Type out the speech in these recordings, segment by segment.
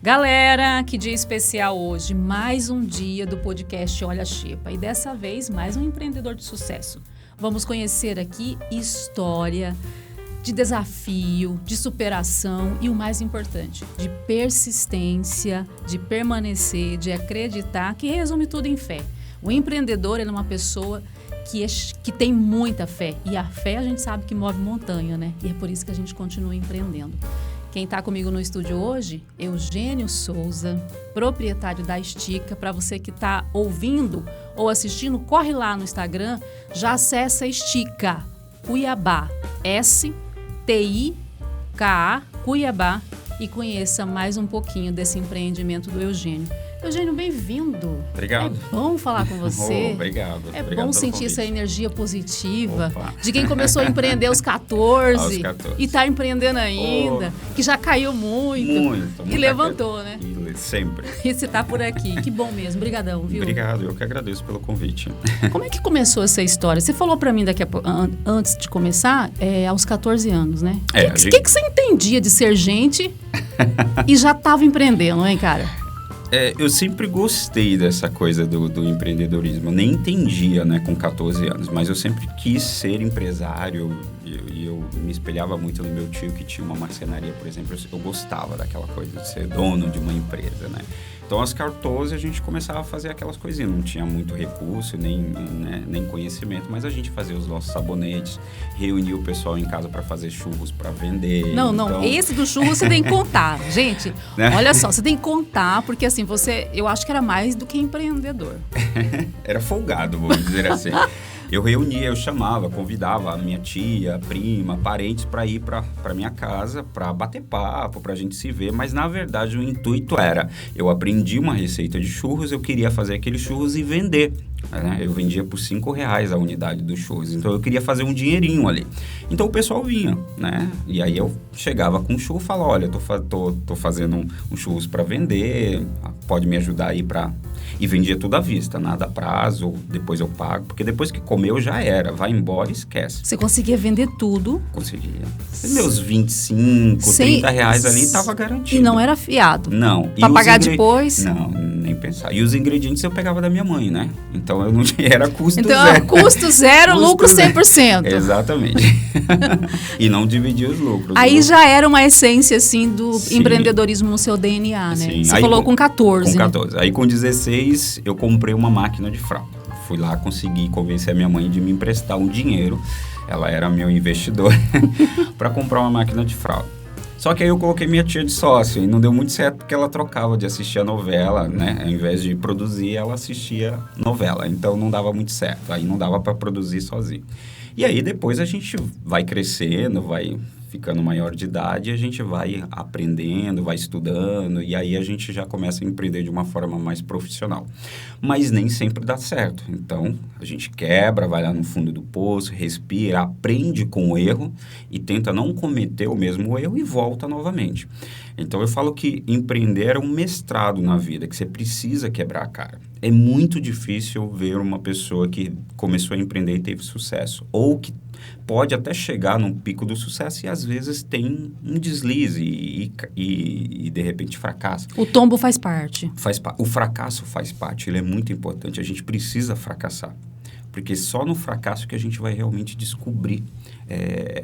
Galera, que dia especial hoje, mais um dia do podcast Olha a Xepa e dessa vez mais um empreendedor de sucesso. Vamos conhecer aqui história de desafio, de superação e o mais importante, de persistência, de permanecer, de acreditar, que resume tudo em fé. O empreendedor ele é uma pessoa que tem muita fé e a fé a gente sabe que move montanha, né? E é por isso que a gente continua empreendendo. Quem está comigo no estúdio hoje, Eugênio Souza, proprietário da Estica. Para você que está ouvindo ou assistindo, corre lá no Instagram, já acessa Estica, Cuiabá, S-T-I-K-A, Cuiabá, e conheça mais um pouquinho desse empreendimento do Eugênio. Eugênio, bem-vindo. Obrigado. É bom falar com você. Obrigado. É obrigado bom sentir convite. essa energia positiva. Opa. De quem começou a empreender aos 14, Aos 14. e está empreendendo ainda, que já caiu muito e levantou, né? Sempre. E você está por aqui. Que bom mesmo. Obrigadão, viu? Obrigado, eu que agradeço pelo convite. Como é que começou essa história? Você falou para mim antes de começar, aos 14 anos, né? O que você entendia de ser gente e já estava empreendendo, hein, cara? Eu sempre gostei dessa coisa do empreendedorismo. Eu nem entendia, né, com 14 anos, mas eu sempre quis ser empresário e eu me espelhava muito no meu tio que tinha uma marcenaria, por exemplo. Eu gostava daquela coisa de ser dono de uma empresa, né? Então, aos 14, a gente começava a fazer aquelas coisinhas. Não tinha muito recurso, nem conhecimento, mas a gente fazia os nossos sabonetes, reunia o pessoal em casa para fazer churros para vender. Não, esse do churro você tem que contar. Gente, olha só, você tem que contar, porque assim, eu acho que era mais do que empreendedor. Era folgado, vamos dizer assim. Eu reunia, eu chamava, convidava a minha tia, a prima, parentes para ir para minha casa, para bater papo, para a gente se ver. Mas, na verdade, o intuito era, eu aprendi uma receita de churros, eu queria fazer aqueles churros e vender. Né? Eu vendia por R$5 a unidade dos churros. Então, eu queria fazer um dinheirinho ali. Então, o pessoal vinha, né? E aí, eu chegava com um churro e falava, olha, tô fazendo um churros para vender, pode me ajudar aí para... E vendia tudo à vista, nada a prazo, depois eu pago. Porque depois que comeu, já era. Vai embora e esquece. Você conseguia vender tudo? Conseguia. Meus 25, R$30 ali estava garantido. E não era fiado? Não. Para pagar depois? Não, nem pensar. E os ingredientes eu pegava da minha mãe, né? Então, eu não era custo zero. Então, custo zero, lucro 100%. Exatamente. E não dividia os lucros. Aí já era uma essência, assim, do empreendedorismo no seu DNA, né? Sim. Você falou com 14, Com 14. Aí, com 16, eu comprei uma máquina de fralda. Fui lá, consegui convencer a minha mãe de me emprestar um dinheiro. Ela era meu investidor para comprar uma máquina de fralda. Só que aí eu coloquei minha tia de sócio e não deu muito certo porque ela trocava de assistir a novela, né? Ao invés de produzir, ela assistia novela. Então não dava muito certo. Aí não dava para produzir sozinho. E aí depois a gente vai crescendo, vai ficando maior de idade, a gente vai aprendendo, vai estudando, e aí a gente já começa a empreender de uma forma mais profissional. Mas nem sempre dá certo. Então, a gente quebra, vai lá no fundo do poço, respira, aprende com o erro e tenta não cometer o mesmo erro e volta novamente. Então, eu falo que empreender é um mestrado na vida, que você precisa quebrar a cara. É muito difícil ver uma pessoa que começou a empreender e teve sucesso, ou que pode até chegar num pico do sucesso e às vezes tem um deslize e de repente fracassa. O tombo faz parte. O fracasso faz parte, ele é muito importante. A gente precisa fracassar, porque só no fracasso que a gente vai realmente descobrir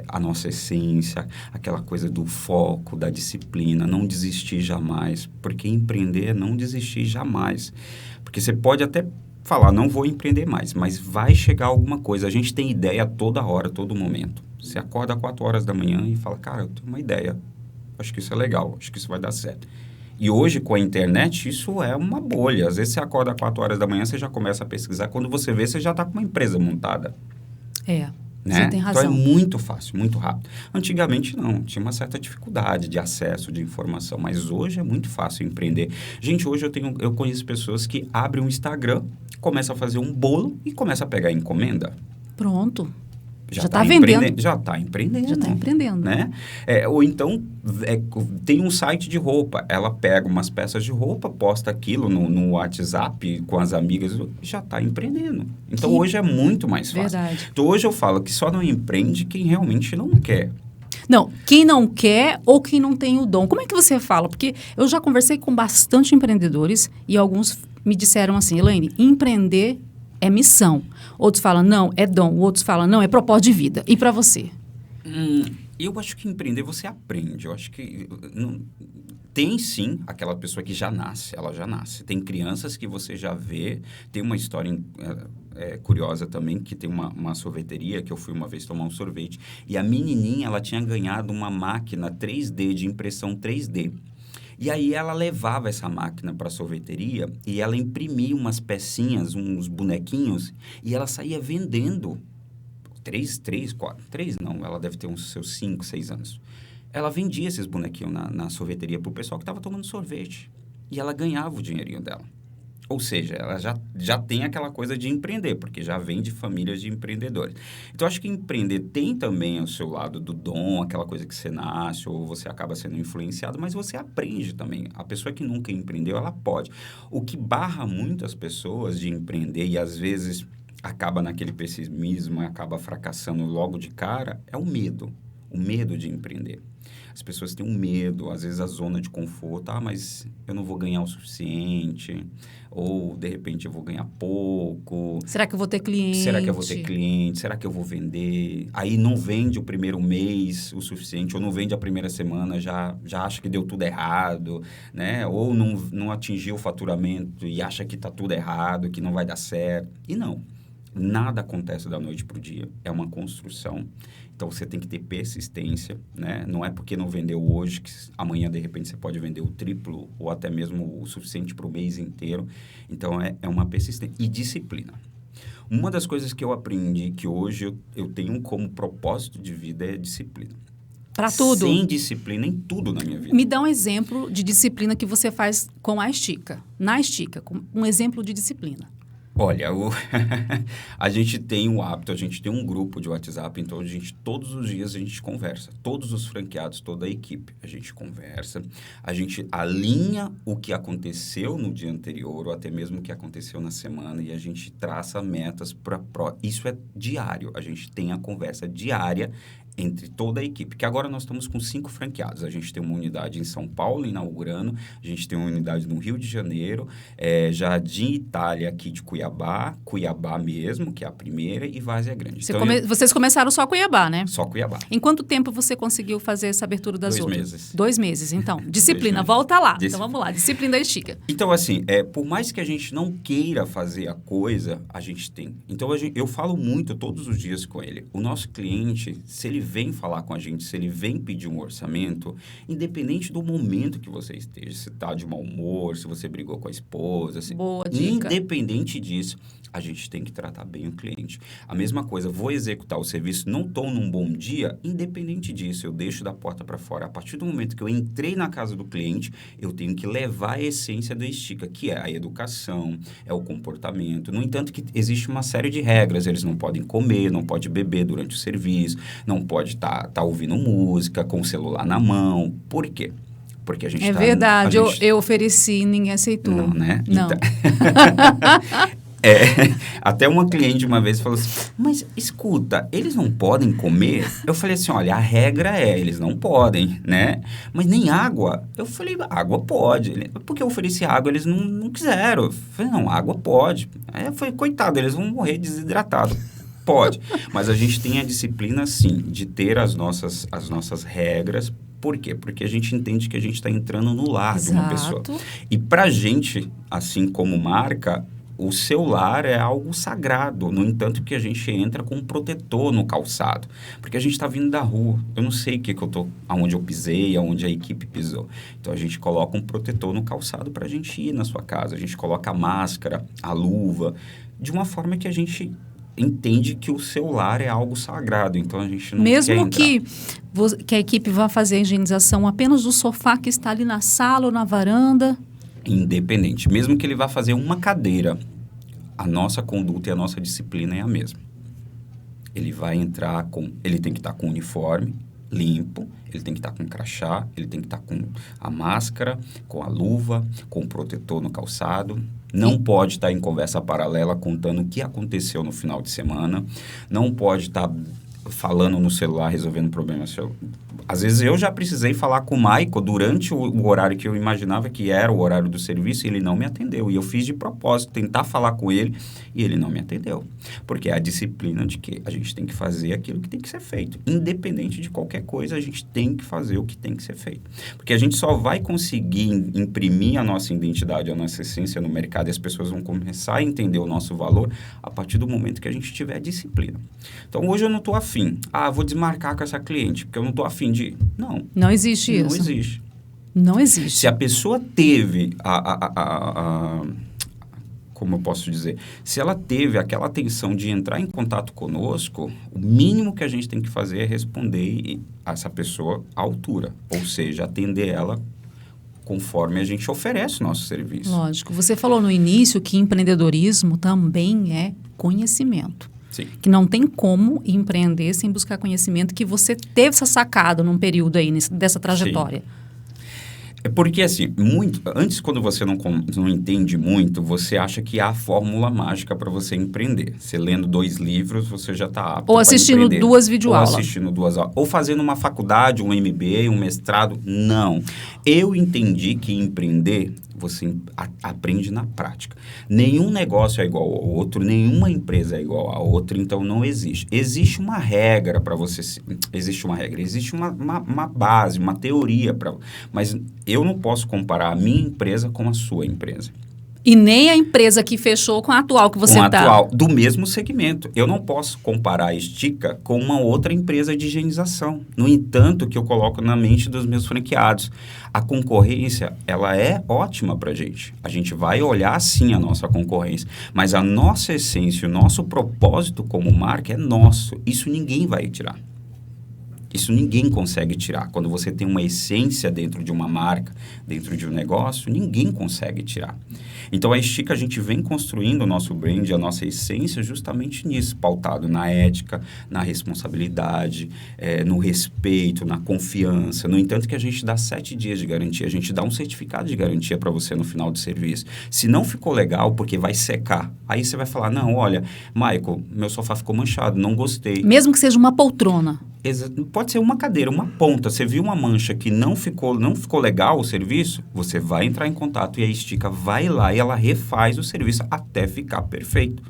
a nossa essência, aquela coisa do foco, da disciplina, não desistir jamais, porque empreender é não desistir jamais. Porque você pode até falar, não vou empreender mais, mas vai chegar alguma coisa. A gente tem ideia toda hora, todo momento. Você acorda às 4 horas da manhã e fala, cara, eu tenho uma ideia. Acho que isso é legal, acho que isso vai dar certo. E hoje, com a internet, isso é uma bolha. Às vezes, você acorda às 4 horas da manhã, você já começa a pesquisar. Quando você vê, você já está com uma empresa montada. Você tem razão. Então, é muito fácil, muito rápido. Antigamente, não. Tinha uma certa dificuldade de acesso, de informação. Mas hoje é muito fácil empreender. Gente, hoje eu conheço pessoas que abrem um Instagram, começam a fazer um bolo e começam a pegar encomenda. Pronto. Já está vendendo. Já está empreendendo. Já está empreendendo. Né? Ou então, tem um site de roupa. Ela pega umas peças de roupa, posta aquilo no WhatsApp com as amigas, já está empreendendo. Então, hoje é muito mais fácil. Verdade. Então, hoje eu falo que só não empreende quem realmente não quer. Não, quem não quer ou quem não tem o dom. Como é que você fala? Porque eu já conversei com bastante empreendedores e alguns me disseram assim, Elaine, empreender é missão. Outros falam, não, é dom. Outros falam, não, é propósito de vida. E para você? Eu acho que empreender você aprende. Eu acho que tem sim aquela pessoa que já nasce, ela já nasce. Tem crianças que você já vê. Tem uma história curiosa também, que tem uma sorveteria, que eu fui uma vez tomar um sorvete, e a menininha, ela tinha ganhado uma máquina 3D, de impressão 3D. E aí ela levava essa máquina para a sorveteria e ela imprimia umas pecinhas, uns bonequinhos, e ela saía vendendo. 3 não, ela deve ter uns seus 5, 6 anos. Ela vendia esses bonequinhos na sorveteria para o pessoal que estava tomando sorvete. E ela ganhava o dinheirinho dela. Ou seja, ela já tem aquela coisa de empreender, porque já vem de famílias de empreendedores. Então, acho que empreender tem também o seu lado do dom, aquela coisa que você nasce ou você acaba sendo influenciado, mas você aprende também. A pessoa que nunca empreendeu, ela pode. O que barra muito as pessoas de empreender e, às vezes, acaba naquele pessimismo, acaba fracassando logo de cara, é o medo de empreender. As pessoas têm um medo, às vezes a zona de conforto, mas eu não vou ganhar o suficiente, ou de repente eu vou ganhar pouco. Será que eu vou ter cliente? Será que eu vou ter cliente? Será que eu vou vender? Aí não vende o primeiro mês o suficiente, ou não vende a primeira semana, já acha que deu tudo errado, né? Ou não atingiu o faturamento e acha que está tudo errado, que não vai dar certo. E não. Nada acontece da noite para o dia, é uma construção. Então, você tem que ter persistência, né? Não é porque não vendeu hoje que amanhã, de repente, você pode vender o triplo ou até mesmo o suficiente para o mês inteiro. Então, é uma persistência. E disciplina. Uma das coisas que eu aprendi, que hoje eu tenho como propósito de vida, é disciplina. Para tudo? Sem disciplina em tudo na minha vida. Me dá um exemplo de disciplina que você faz com a Estica. Na Estica, um exemplo de disciplina. Olha, a gente tem um hábito, a gente tem um grupo de WhatsApp, então todos os dias a gente conversa. Todos os franqueados, toda a equipe, a gente conversa. A gente alinha o que aconteceu no dia anterior, ou até mesmo o que aconteceu na semana, e a gente traça metas para... Isso é diário, a gente tem a conversa diária entre toda a equipe, que agora nós estamos com 5 franqueados. A gente tem uma unidade em São Paulo, inaugurando, a gente tem uma unidade no Rio de Janeiro, Jardim Itália aqui de Cuiabá mesmo, que é a primeira, e Várzea Grande. Vocês começaram só Cuiabá, né? Só Cuiabá. Em quanto tempo você conseguiu fazer essa abertura das 2 outras? meses. 2 meses, então. Disciplina, volta lá. Então vamos lá, disciplina da Estica. Então, assim, por mais que a gente não queira fazer a coisa, a gente tem. Então, eu falo muito todos os dias com ele. O nosso cliente, se ele vem falar com a gente, se ele vem pedir um orçamento, independente do momento que você esteja, se está de mau humor, se você brigou com a esposa, Boa dica. Independente disso, a gente tem que tratar bem o cliente. A mesma coisa, vou executar o serviço, não estou num bom dia, independente disso, eu deixo da porta para fora. A partir do momento que eu entrei na casa do cliente, eu tenho que levar a essência da Estica, que é a educação, é o comportamento. No entanto, que existe uma série de regras, eles não podem comer, não pode beber durante o serviço, não pode tá ouvindo música com o celular na mão. Por quê? Porque a gente verdade, eu ofereci e ninguém aceitou. Não, né? Não. Então... até uma cliente uma vez falou assim, mas escuta, eles não podem comer? Eu falei assim, olha, a regra é, eles não podem, né? Mas nem água. Eu falei, água pode. Porque eu ofereci água, eles não quiseram. Eu falei, não, água pode. Aí eu falei, coitado, eles vão morrer desidratados. Pode, mas a gente tem a disciplina, sim, de ter as nossas regras. Por quê? Porque a gente entende que a gente está entrando no lar de uma pessoa. E pra gente, assim como marca, o seu lar é algo sagrado. No entanto, que a gente entra com um protetor no calçado. Porque a gente está vindo da rua. Eu não sei aonde eu pisei, aonde a equipe pisou. Então, a gente coloca um protetor no calçado para a gente ir na sua casa. A gente coloca a máscara, a luva, de uma forma que a gente entende que o seu lar é algo sagrado, então a gente não mesmo quer que a equipe vá fazer a higienização apenas do sofá que está ali na sala ou na varanda? Independente. Mesmo que ele vá fazer uma cadeira, a nossa conduta e a nossa disciplina é a mesma. Ele vai entrar ele tem que estar com o uniforme limpo, ele tem que estar com crachá, ele tem que estar com a máscara, com a luva, com o protetor no calçado. Não pode estar em conversa paralela contando o que aconteceu no final de semana. Não pode estar falando no celular, resolvendo problemas Às vezes eu já precisei falar com o Michael durante o horário que eu imaginava que era o horário do serviço e ele não me atendeu. E eu fiz de propósito, tentar falar com ele e ele não me atendeu. Porque é a disciplina de que a gente tem que fazer aquilo que tem que ser feito. Independente de qualquer coisa, a gente tem que fazer o que tem que ser feito. Porque a gente só vai conseguir imprimir a nossa identidade, a nossa essência no mercado e as pessoas vão começar a entender o nosso valor a partir do momento que a gente tiver disciplina. Então, hoje eu não estou afim. Vou desmarcar com essa cliente, porque eu não estou afim de ir. Não. Não existe isso. Não existe. Não existe. Se a pessoa teve como eu posso dizer? Se ela teve aquela atenção de entrar em contato conosco, o mínimo que a gente tem que fazer é responder a essa pessoa à altura. Ou seja, atender ela conforme a gente oferece o nosso serviço. Lógico. Você falou no início que empreendedorismo também é conhecimento. Sim. Que não tem como empreender sem buscar conhecimento, que você teve essa sacada num período aí, dessa trajetória. Sim. É porque, assim, antes, quando você não entende muito, você acha que há a fórmula mágica para você empreender. Você lendo 2 livros, você já está apto ou assistindo 2 videoaulas. Ou assistindo 2 aulas. Ou fazendo uma faculdade, um MBA, um mestrado. Não. Eu entendi que empreender, você aprende na prática. Nenhum negócio é igual ao outro, nenhuma empresa é igual a outra, então não existe. Existe uma regra para você... Existe uma regra, existe uma base, uma teoria, mas eu não posso comparar a minha empresa com a sua empresa. E nem a empresa que fechou com a atual que você está. Com a atual, do mesmo segmento. Eu não posso comparar a Estica com uma outra empresa de higienização. No entanto, que eu coloco na mente dos meus franqueados. A concorrência, ela é ótima para a gente. A gente vai olhar, sim, a nossa concorrência. Mas a nossa essência, o nosso propósito como marca é nosso. Isso ninguém vai tirar. Isso ninguém consegue tirar. Quando você tem uma essência dentro de uma marca, dentro de um negócio, ninguém consegue tirar. Então, a Estica, a gente vem construindo o nosso brand, a nossa essência justamente nisso, pautado na ética, na responsabilidade, no respeito, na confiança. No entanto, que a gente dá 7 dias de garantia, a gente dá um certificado de garantia para você no final do serviço. Se não ficou legal, porque vai secar, aí você vai falar, não, olha, Michael, meu sofá ficou manchado, não gostei. Mesmo que seja uma poltrona. Pode ser uma cadeira, uma ponta. Você viu uma mancha que não ficou legal o serviço, você vai entrar em contato e a Estica vai lá e ela refaz o serviço até ficar perfeito.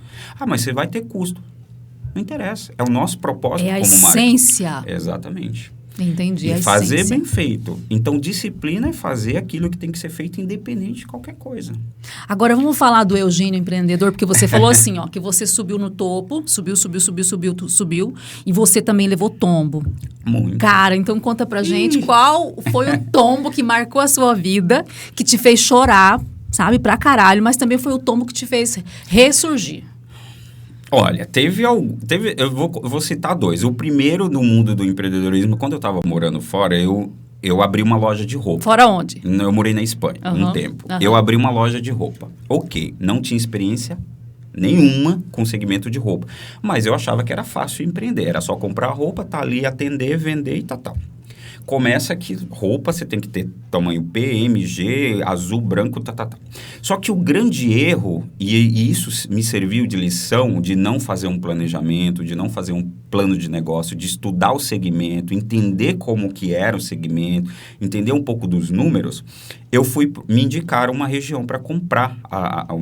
Mas você vai ter custo. Não interessa. É o nosso propósito como marca. É a essência. Exatamente. Entendi. E fazer bem feito. Então, disciplina é fazer aquilo que tem que ser feito independente de qualquer coisa. Agora, vamos falar do Eugênio empreendedor, porque você falou assim, ó, que você subiu no topo, subiu, e você também levou tombo. Muito. Cara, então conta pra gente qual foi o tombo que marcou a sua vida, que te fez chorar, sabe, pra caralho, mas também foi o tombo que te fez ressurgir. Olha, eu vou citar 2. O primeiro, no mundo do empreendedorismo, quando eu estava morando fora, eu abri uma loja de roupa. Fora onde? Eu morei na Espanha um tempo. Eu abri uma loja de roupa. Ok, não tinha experiência nenhuma com segmento de roupa. Mas eu achava que era fácil empreender. Era só comprar roupa, tá ali, atender, vender e tal. Começa que roupa você tem que ter tamanho P, M, G, azul, branco, Só que o grande erro, e isso me serviu de lição, de não fazer um planejamento, de não fazer um plano de negócio, de estudar o segmento, entender como que era o segmento, entender um pouco dos números, me indicaram uma região para comprar a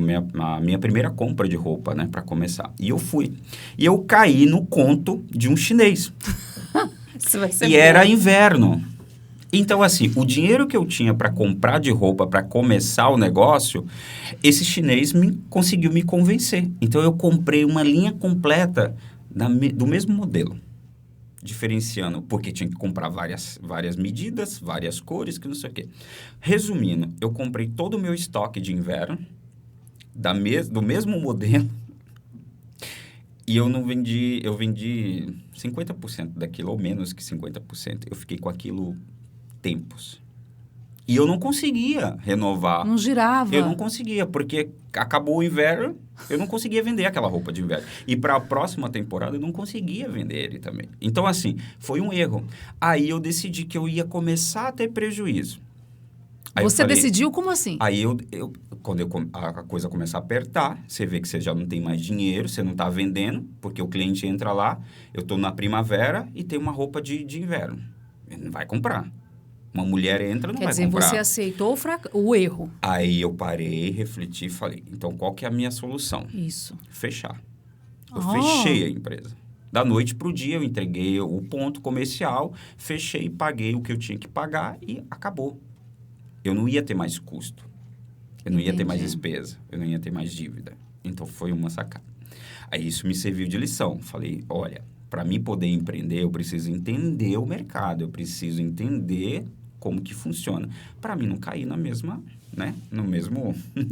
minha primeira compra de roupa, né, para começar. E eu fui. E eu caí no conto de um chinês. Era inverno. Então, assim, o dinheiro que eu tinha para comprar de roupa, para começar o negócio, esse chinês conseguiu me convencer. Então, eu comprei uma linha completa do mesmo modelo, diferenciando, porque tinha que comprar várias medidas, várias cores, que não sei o quê. Resumindo, eu comprei todo o meu estoque de inverno, do mesmo modelo, e eu vendi 50% daquilo, ou menos que 50%. Eu fiquei com aquilo tempos. E eu não conseguia renovar. Não girava. Eu não conseguia, porque acabou o inverno, eu não conseguia vender aquela roupa de inverno. E para a próxima temporada, eu não conseguia vender ele também. Então, assim, foi um erro. Aí eu decidi que eu ia começar a ter prejuízo. Você decidiu como assim? Aí, quando a coisa começa a apertar, você vê que você já não tem mais dinheiro, você não está vendendo, porque o cliente entra lá, eu estou na primavera e tem uma roupa de inverno. Ele não vai comprar. Uma mulher entra, não Quer vai dizer, comprar. você aceitou o erro. Aí eu parei, refleti e falei, então qual que é a minha solução? Isso. Fechar. Eu fechei a empresa. Da noite para o dia, eu entreguei o ponto comercial, fechei, paguei o que eu tinha que pagar e acabou. Eu não ia ter mais custo. Eu não ia ter mais despesa. Eu não ia ter mais dívida. Então, foi uma sacada. Aí, isso me serviu de lição. Falei, olha, para mim poder empreender, eu preciso entender o mercado. Eu preciso entender como que funciona. Para mim não cair na mesma, né? Na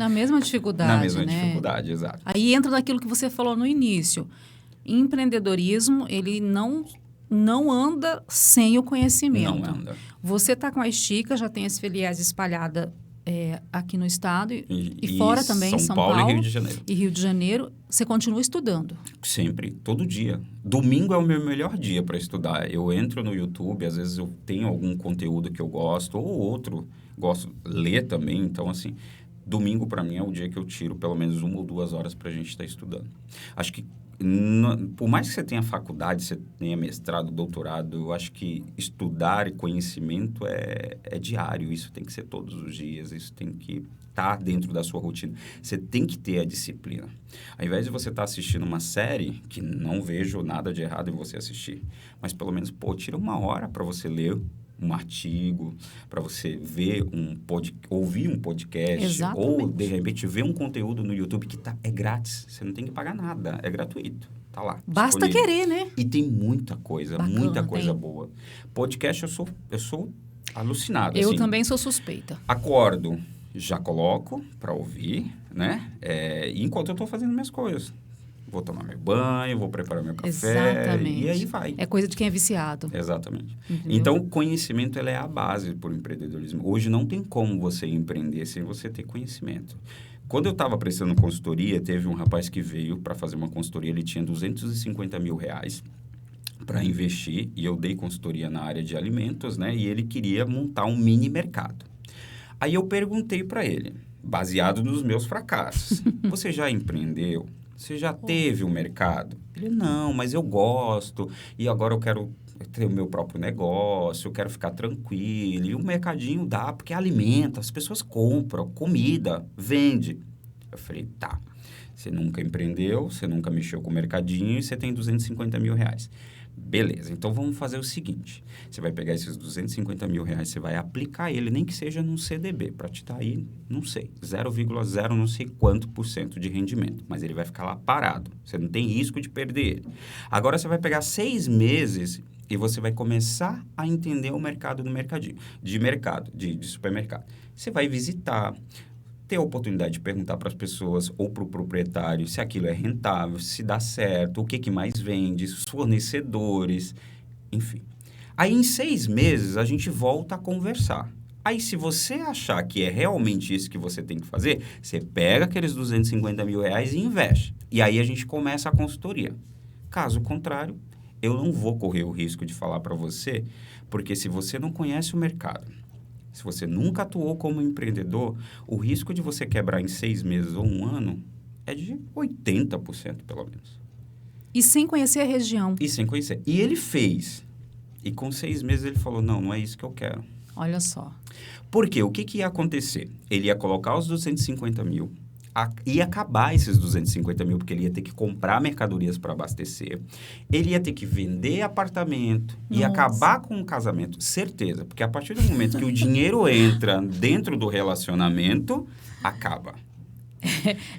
mesma dificuldade, dificuldade, exato. Aí entra naquilo que você falou no início. Empreendedorismo, ele não anda sem o conhecimento. Não anda. Você está com a Estica, já tem as filiais espalhadas aqui no estado e fora também, São Paulo e Rio de Janeiro. E Rio de Janeiro, você continua estudando? Sempre, todo dia. Domingo é o meu melhor dia para estudar. Eu entro no YouTube, às vezes eu tenho algum conteúdo que eu gosto, ou outro, gosto de ler também. Então, assim, domingo para mim é o dia que eu tiro pelo menos 1 ou 2 horas para a gente estar estudando. Acho que por mais que você tenha faculdade, você tenha mestrado, doutorado, eu acho que estudar e conhecimento é diário. Isso tem que ser todos os dias, isso tem que estar dentro da sua rotina. Você tem que ter a disciplina. Ao invés de você estar assistindo uma série, que não vejo nada de errado em você assistir, mas pelo menos, tira 1 hora para você ler um artigo, para você ver ouvir um podcast. Exatamente. Ou, de repente, ver um conteúdo no YouTube que é grátis. Você não tem que pagar nada, é gratuito. Tá lá. Basta querer, né? E tem muita coisa, bacana, muita coisa boa. Podcast, eu sou alucinado. Eu assim, também sou suspeita. Acordo, já coloco para ouvir, né? Enquanto eu estou fazendo minhas coisas. Vou tomar meu banho, vou preparar meu café. Exatamente. E aí vai. É coisa de quem é viciado. Exatamente. Entendeu? Então, o conhecimento é a base para o empreendedorismo. Hoje não tem como você empreender sem você ter conhecimento. Quando eu estava prestando consultoria, teve um rapaz que veio para fazer uma consultoria. Ele tinha R$250 mil para investir e eu dei consultoria na área de alimentos, né? E ele queria montar um mini mercado. Aí eu perguntei para ele, baseado nos meus fracassos, você já empreendeu? Você já teve um mercado? Ele, não, mas eu gosto e agora eu quero ter o meu próprio negócio, eu quero ficar tranquilo. E o mercadinho dá, porque alimenta, as pessoas compram, comida, vende. Eu falei, tá, você nunca empreendeu, você nunca mexeu com o mercadinho e você tem R$250 mil. Beleza, então vamos fazer o seguinte, você vai pegar esses R$250 mil, você vai aplicar ele, nem que seja num CDB, para te dar aí, não sei, 0,0 não sei quanto % de rendimento, mas ele vai ficar lá parado, você não tem risco de perder ele. Agora você vai pegar 6 meses e você vai começar a entender o mercado no mercadinho, de supermercado. Você vai visitar, ter a oportunidade de perguntar para as pessoas ou para o proprietário se aquilo é rentável, se dá certo, o que mais vende, os fornecedores, enfim. Aí, em 6 meses, a gente volta a conversar. Aí, se você achar que é realmente isso que você tem que fazer, você pega aqueles R$250 mil e investe. E aí, a gente começa a consultoria. Caso contrário, eu não vou correr o risco de falar para você, porque se você não conhece o mercado, se você nunca atuou como empreendedor, o risco de você quebrar em 6 meses ou 1 ano é de 80%, pelo menos. E sem conhecer a região. E sem conhecer. E ele fez. E com 6 meses ele falou, não é isso que eu quero. Olha só. Por quê? O que ia acontecer? Ele ia colocar os 250 mil, ia acabar esses 250 mil, porque ele ia ter que comprar mercadorias para abastecer, ele ia ter que vender apartamento, ia acabar com o casamento, certeza, porque a partir do momento que o dinheiro entra dentro do relacionamento, acaba.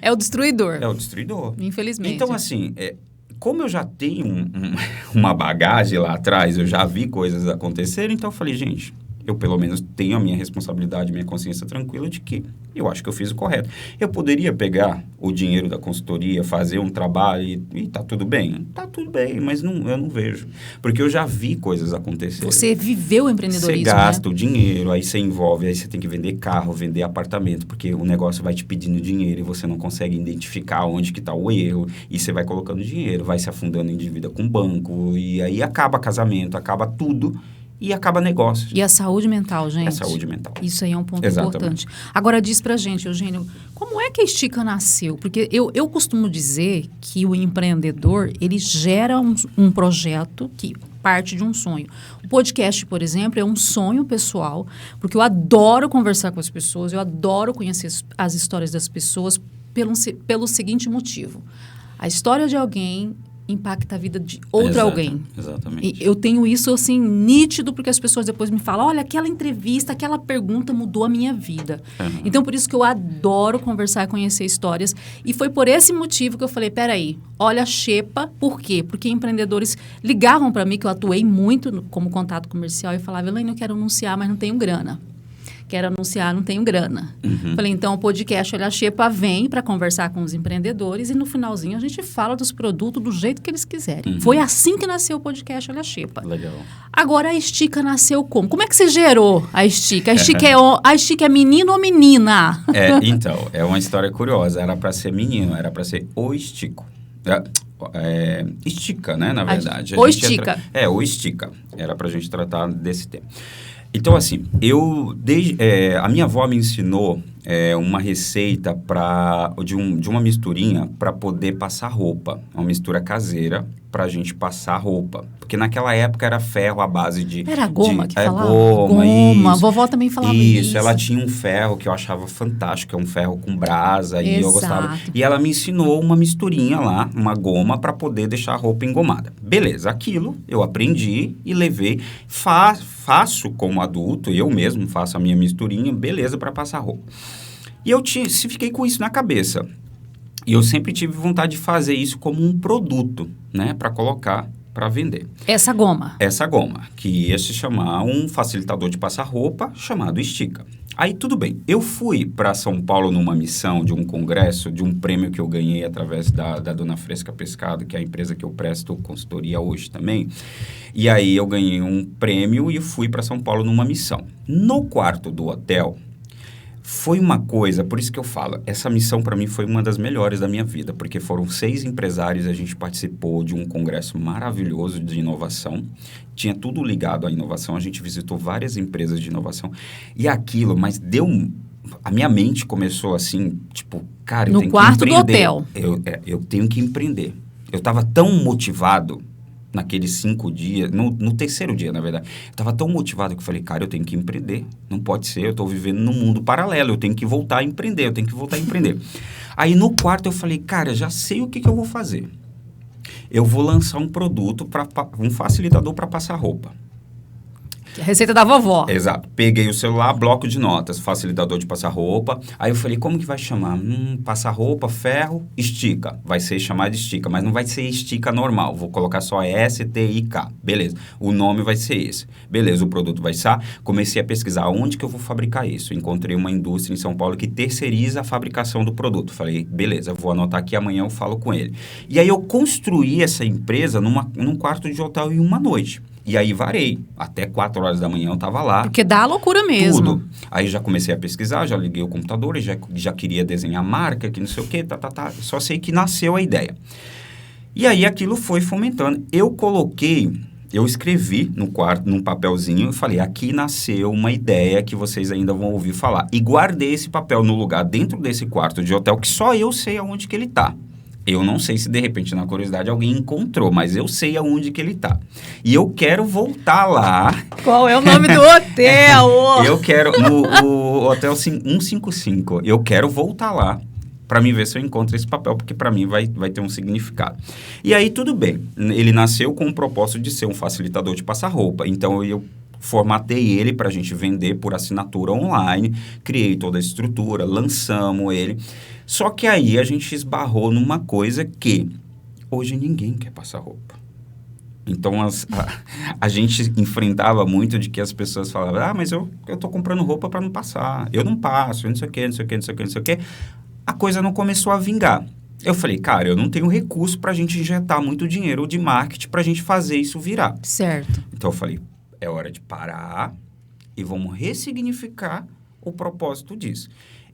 É o destruidor. É o destruidor. Infelizmente. Então, assim, como eu já tenho uma bagagem lá atrás, eu já vi coisas acontecerem, então eu falei, gente, eu pelo menos tenho a minha responsabilidade, minha consciência tranquila de que eu acho que eu fiz o correto. Eu poderia pegar o dinheiro da consultoria, fazer um trabalho e tá tudo bem? Tá tudo bem, mas eu não vejo. Porque eu já vi coisas acontecerem. Você viveu o empreendedorismo, Você gasta o dinheiro, aí você envolve, aí você tem que vender carro, vender apartamento, porque o negócio vai te pedindo dinheiro e você não consegue identificar onde que tá o erro, e você vai colocando dinheiro, vai se afundando em dívida com o banco, e aí acaba casamento, acaba tudo, e acaba negócio. E a saúde mental, gente? É saúde mental. Isso aí é um ponto Exatamente. importante. Agora, diz pra gente, Eugênio, como é que a Estica nasceu? Porque eu costumo dizer que o empreendedor, ele gera um projeto que parte de um sonho. O podcast, por exemplo, é um sonho pessoal, porque eu adoro conversar com as pessoas, eu adoro conhecer as histórias das pessoas pelo seguinte motivo. A história de alguém impacta a vida de outro alguém. Exatamente. E eu tenho isso, assim, nítido, porque as pessoas depois me falam, olha, aquela entrevista, aquela pergunta mudou a minha vida. Então, por isso que eu adoro conversar e conhecer histórias. E foi por esse motivo que eu falei, peraí, olha a Xepa, por quê? Porque empreendedores ligavam para mim, que eu atuei muito como contato comercial, e falavam, Elaine, eu quero anunciar, mas não tenho grana. Quero anunciar, não tenho grana. Falei, então o podcast Olha a Xepa vem para conversar com os empreendedores e no finalzinho a gente fala dos produtos do jeito que eles quiserem. Foi assim que nasceu o podcast Olha a Xepa. Legal. Agora a Estica nasceu como? Como é que você gerou a Estica? A Estica é menino ou menina? Então, é uma história curiosa. Era para ser menino, era para ser o Estico. Estica, né, na verdade. O Estica. O Estica. Era para a gente tratar desse tema. Então, assim, a minha avó me ensinou uma receita de uma misturinha para poder passar roupa. Uma mistura caseira para a gente passar roupa. Porque naquela época era ferro à base de... Era goma que falava? Goma, isso. A vovó também falava isso. Isso, ela tinha um ferro que eu achava fantástico, é um ferro com brasa, e eu gostava. Exato. E ela me ensinou uma misturinha lá, uma goma, para poder deixar a roupa engomada. Beleza, aquilo eu aprendi e levei, faço como adulto, eu mesmo faço a minha misturinha, beleza, para passar roupa. E eu fiquei com isso na cabeça. E eu sempre tive vontade de fazer isso como um produto, né, para colocar, para vender. Essa goma, que ia se chamar um facilitador de passar roupa chamado Estica. Aí tudo bem, eu fui para São Paulo numa missão de um congresso, de um prêmio que eu ganhei através da Dona Fresca Pescado, que é a empresa que eu presto consultoria hoje também. E aí eu ganhei um prêmio e fui para São Paulo numa missão. No quarto do hotel, foi uma coisa, por isso que eu falo, essa missão para mim foi uma das melhores da minha vida, porque foram 6 empresários, a gente participou de um congresso maravilhoso de inovação, tinha tudo ligado à inovação, a gente visitou várias empresas de inovação, e aquilo, mas a minha mente começou assim, tipo, cara, eu tenho que empreender. No quarto do hotel. Eu tenho que empreender. Eu estava tão motivado naqueles 5 dias, no 3º dia, na verdade, eu estava tão motivado que eu falei, cara, eu tenho que empreender. Não pode ser, eu estou vivendo num mundo paralelo, eu tenho que voltar a empreender, Aí no quarto eu falei, cara, já sei o que eu vou fazer. Eu vou lançar um produto, um facilitador para passar roupa. A receita da vovó. Exato. Peguei o celular, bloco de notas, facilitador de passar roupa. Aí eu falei, como que vai chamar? Passar roupa, ferro, estica. Vai ser chamado de estica, mas não vai ser estica normal. Vou colocar só S-T-I-K. Beleza. O nome vai ser esse. Beleza, o produto vai ser. Comecei a pesquisar onde que eu vou fabricar isso. Encontrei uma indústria em São Paulo que terceiriza a fabricação do produto. Falei, beleza, vou anotar aqui, amanhã eu falo com ele. E aí eu construí essa empresa num quarto de hotel em uma noite. E aí varei. Até 4 horas da manhã eu estava lá. Porque dá loucura mesmo. Tudo. Aí já comecei a pesquisar, já liguei o computador, já queria desenhar marca, que não sei o quê, Só sei que nasceu a ideia. E aí aquilo foi fomentando. Eu escrevi no quarto, num papelzinho, e falei, aqui nasceu uma ideia que vocês ainda vão ouvir falar. E guardei esse papel no lugar dentro desse quarto de hotel, que só eu sei aonde que ele está. Eu não sei se, de repente, na curiosidade, alguém encontrou, mas eu sei aonde que ele está. E eu quero voltar lá. Qual é o nome do hotel? Eu quero, no Hotel 155, eu quero voltar lá para mim ver se eu encontro esse papel, porque para mim vai ter um significado. E aí, tudo bem. Ele nasceu com o propósito de ser um facilitador de passar roupa. Então, eu formatei ele para a gente vender por assinatura online, criei toda a estrutura, lançamos ele. Só que aí a gente esbarrou numa coisa que hoje ninguém quer passar roupa. Então, a gente enfrentava muito de que as pessoas falavam, mas eu tô comprando roupa para não passar, eu não passo, não sei o quê. A coisa não começou a vingar. Eu falei, cara, eu não tenho recurso para a gente injetar muito dinheiro de marketing para a gente fazer isso virar. Certo. Então, eu falei, é hora de parar e vamos ressignificar o propósito disso.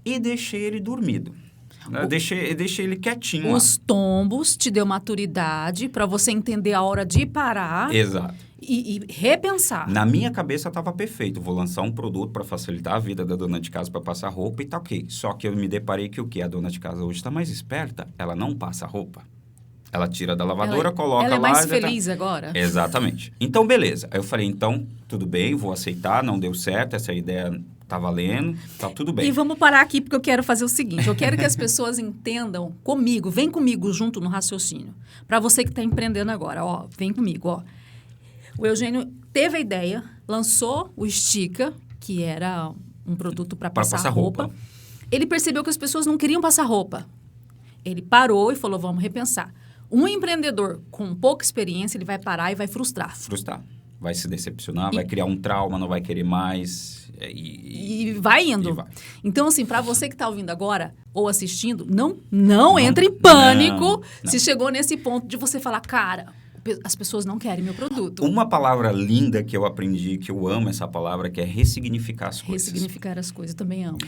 E deixei ele dormido. Deixei ele quietinho. Os tombos te deu maturidade para você entender a hora de parar. Exato. E repensar. Na minha cabeça estava perfeito. Vou lançar um produto para facilitar a vida da dona de casa para passar roupa e tá ok. Só que eu me deparei que o quê? A dona de casa hoje está mais esperta. Ela não passa roupa. Ela tira da lavadora, coloca lá... Ela é mais feliz agora? Exatamente. Então, beleza. Aí eu falei, então, tudo bem, vou aceitar, não deu certo, essa ideia tá valendo, tá tudo bem. E vamos parar aqui, porque eu quero fazer o seguinte, eu quero que as pessoas entendam comigo, vem comigo junto no raciocínio. Para você que está empreendendo agora, ó, vem comigo, ó. O Eugênio teve a ideia, lançou o Estica, que era um produto para passar roupa. Ele percebeu que as pessoas não queriam passar roupa. Ele parou e falou, vamos repensar. Um empreendedor com pouca experiência, ele vai parar e vai frustrar. Frustrar. Vai se decepcionar, vai criar um trauma, não vai querer mais. E vai indo. E vai. Então, assim, para você que está ouvindo agora ou assistindo, não entre em pânico não. se chegou nesse ponto de você falar, cara, as pessoas não querem meu produto. Uma palavra linda que eu aprendi, que eu amo essa palavra, que é ressignificar as coisas. Ressignificar as coisas, também amo.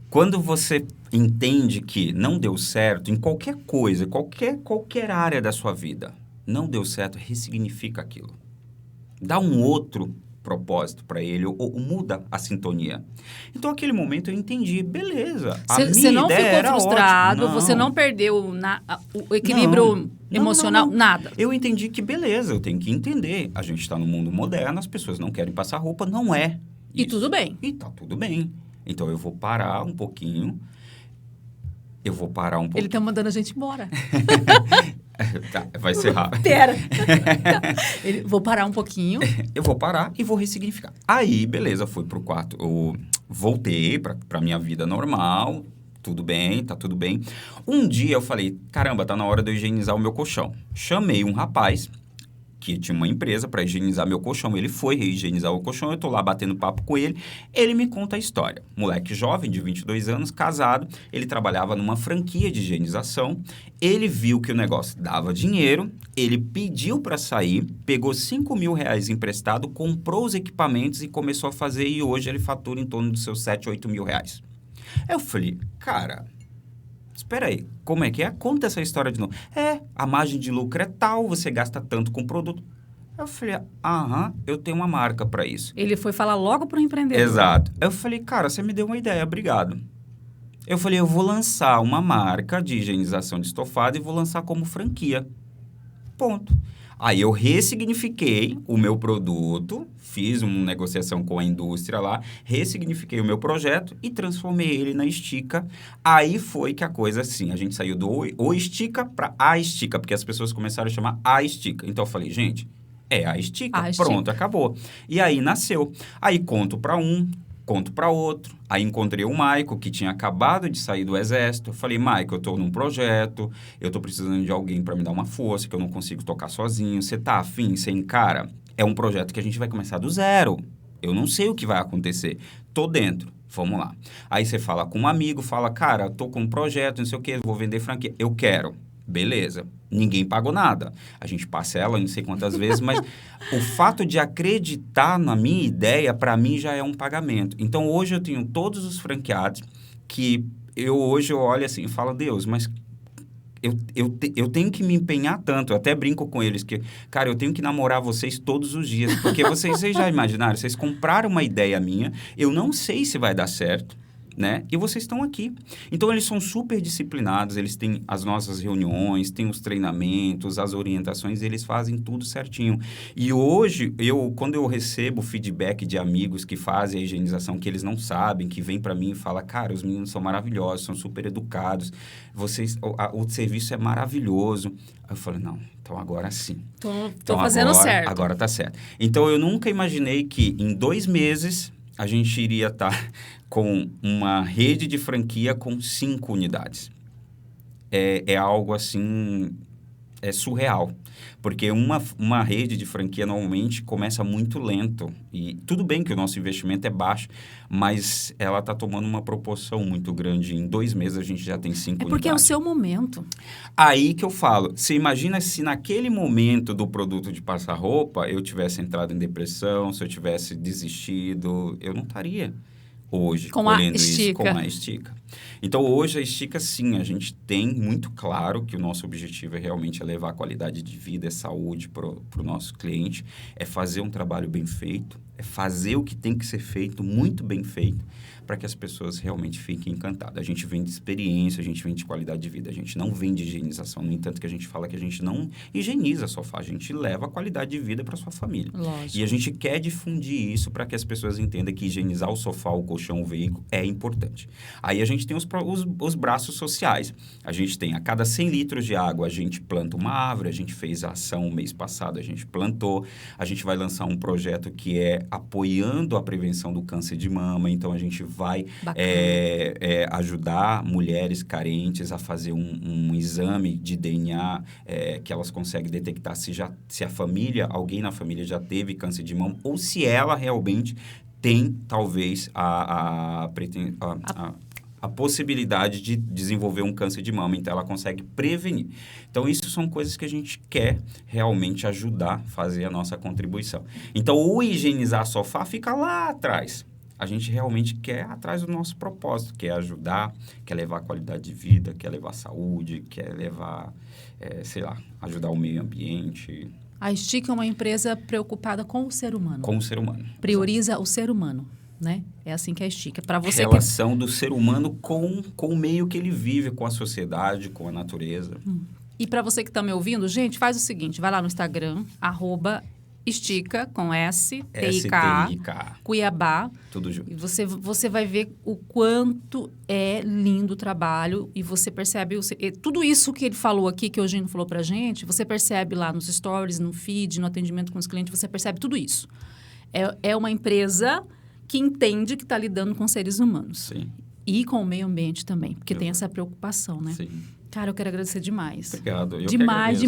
Quando você entende que não deu certo em qualquer coisa, qualquer área da sua vida, não deu certo, ressignifica aquilo. Dá um outro propósito para ele ou muda a sintonia. Então, naquele momento eu entendi, beleza. Você não ficou frustrado, você não perdeu o equilíbrio emocional, nada. Eu entendi que beleza, eu tenho que entender. A gente está no mundo moderno, as pessoas não querem passar roupa, não é isso. E tudo bem. E tá tudo bem. Então, eu vou parar um pouquinho. Ele tá mandando a gente embora. Tá, vai ser rápido. Pera. Vou parar um pouquinho. Eu vou parar e vou ressignificar. Aí, beleza, fui pro quarto. Eu voltei pra minha vida normal. Tudo bem, tá tudo bem. Um dia eu falei, caramba, tá na hora de eu higienizar o meu colchão. Chamei um rapaz que tinha uma empresa para higienizar meu colchão. Ele foi higienizar o colchão, eu tô lá batendo papo com ele. Ele me conta a história. Moleque jovem, de 22 anos, casado. Ele trabalhava numa franquia de higienização. Ele viu que o negócio dava dinheiro. Ele pediu para sair, pegou R$5.000 emprestado, comprou os equipamentos e começou a fazer. E hoje ele fatura em torno dos seus R$7.000, R$8.000. Eu falei, cara... Espera aí, como é que é? Conta essa história de novo. A margem de lucro é tal, você gasta tanto com o produto. Eu falei, eu tenho uma marca para isso. Ele foi falar logo para o empreendedor. Exato. Eu falei, cara, você me deu uma ideia, obrigado. Eu falei, eu vou lançar uma marca de higienização de estofado e vou lançar como franquia. Ponto. Aí eu ressignifiquei o meu produto, fiz uma negociação com a indústria lá, ressignifiquei o meu projeto e transformei ele na Estica. Aí foi que a coisa assim, a gente saiu do O Estica para A Estica, porque as pessoas começaram a chamar A Estica. Então eu falei, gente, é a Estica, pronto, acabou. E aí nasceu. Aí conto para um, conto para outro. Aí encontrei o Maico, que tinha acabado de sair do exército. Eu falei, Maico, eu estou num projeto, eu estou precisando de alguém para me dar uma força, que eu não consigo tocar sozinho. Você tá afim? Você encara? É um projeto que a gente vai começar do zero. Eu não sei o que vai acontecer. Tô dentro. Vamos lá. Aí você fala com um amigo, fala, cara, eu tô com um projeto, não sei o quê, vou vender franquia. Eu quero. Beleza. Ninguém pagou nada. A gente parcela não sei quantas vezes, mas o fato de acreditar na minha ideia, para mim, já é um pagamento. Então, hoje eu tenho todos os franqueados que hoje eu olho assim e falo, Deus, mas eu tenho que me empenhar tanto. Eu até brinco com eles que, cara, eu tenho que namorar vocês todos os dias, porque vocês já imaginaram, vocês compraram uma ideia minha, eu não sei se vai dar certo, né? E vocês estão aqui. Então, eles são super disciplinados, eles têm as nossas reuniões, têm os treinamentos, as orientações, eles fazem tudo certinho. E hoje, quando eu recebo feedback de amigos que fazem a higienização, que eles não sabem, que vêm para mim e falam, cara, os meninos são maravilhosos, são super educados, o serviço é maravilhoso. Eu falo, não, então agora sim. Tô fazendo certo. Agora tá certo. Então, eu nunca imaginei que em 2 meses a gente iria estar com uma rede de franquia com 5 unidades. É algo assim, é surreal. Porque uma rede de franquia normalmente começa muito lento. E tudo bem que o nosso investimento é baixo, mas ela está tomando uma proporção muito grande. Em 2 meses a gente já tem 5 unidades. É porque é o seu momento. Aí que eu falo, você imagina se naquele momento do produto de passar roupa eu tivesse entrado em depressão, se eu tivesse desistido, eu não estaria hoje colhendo isso com a Estica. Então, hoje, a Estica, sim, a gente tem muito claro que o nosso objetivo é realmente levar a qualidade de vida e saúde para o nosso cliente, é fazer um trabalho bem feito, é fazer o que tem que ser feito, muito bem feito, para que as pessoas realmente fiquem encantadas. A gente vende experiência, a gente vende qualidade de vida, a gente não vende higienização. No entanto, que a gente fala que a gente não higieniza sofá, a gente leva a qualidade de vida para sua família. Lógico. E a gente quer difundir isso para que as pessoas entendam que higienizar o sofá, o colchão, o veículo é importante. Aí a gente tem os braços sociais. A gente tem, a cada 100 litros de água, a gente planta uma árvore, a gente fez a ação mês passado, a gente plantou, a gente vai lançar um projeto que é apoiando a prevenção do câncer de mama, então a gente vai ajudar mulheres carentes a fazer um exame de DNA que elas conseguem detectar se a família, alguém na família já teve câncer de mama ou se ela realmente tem, talvez, a possibilidade de desenvolver um câncer de mama, então ela consegue prevenir. Então, isso são coisas que a gente quer realmente ajudar a fazer a nossa contribuição. Então, o higienizar sofá fica lá atrás. A gente realmente quer atrás do nosso propósito, que é ajudar, quer levar qualidade de vida, quer levar saúde, quer levar, ajudar o meio ambiente. A Estica é uma empresa preocupada com o ser humano. Com o ser humano. Prioriza o ser humano, né? É assim que é a Estica. Para você relação do ser humano com o meio que ele vive, com a sociedade, com a natureza. E para você que está me ouvindo, gente, faz o seguinte, vai lá no Instagram, @Estica, com S-T-I-K-A, Cuiabá. Tudo junto. E você vai ver o quanto é lindo o trabalho e você percebe tudo isso que ele falou aqui, que o Eugênio falou pra gente, você percebe lá nos stories, no feed, no atendimento com os clientes, você percebe tudo isso. É uma empresa que entende que está lidando com seres humanos. Sim. E com o meio ambiente também, porque tem essa preocupação, né? Sim. Cara, eu quero agradecer demais. Obrigado. Eu demais.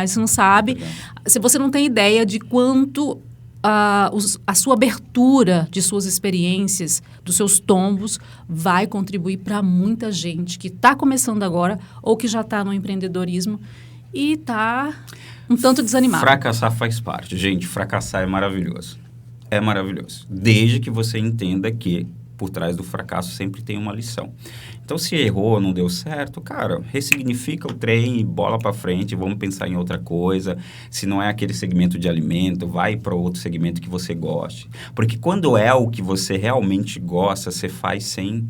Você não sabe. Obrigado. Se você não tem ideia de quanto a sua abertura de suas experiências, dos seus tombos, vai contribuir para muita gente que está começando agora ou que já está no empreendedorismo e está um tanto desanimado. Fracassar faz parte. Gente, fracassar é maravilhoso. É maravilhoso. Desde que você entenda que por trás do fracasso sempre tem uma lição. Então, se errou, não deu certo, cara, ressignifica o trem, bola para frente, vamos pensar em outra coisa. Se não é aquele segmento de alimento, vai para outro segmento que você goste. Porque quando é o que você realmente gosta, você faz sem...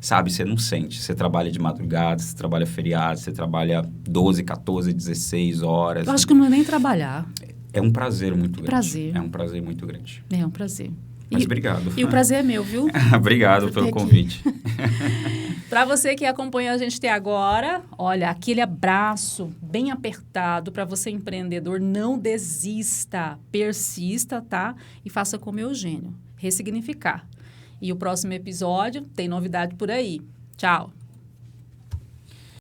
Sabe, você não sente. Você trabalha de madrugada, você trabalha feriado, você trabalha 12, 14, 16 horas. Eu acho que não é nem trabalhar. É um prazer muito grande. Prazer. É um prazer muito grande. É um prazer. Mas obrigado. E o prazer é meu, viu? Obrigado pelo convite. Para você que acompanha a gente até agora, olha, aquele abraço bem apertado para você, empreendedor. Não desista, persista, tá? E faça como Eugênio, ressignificar. E o próximo episódio tem novidade por aí. Tchau!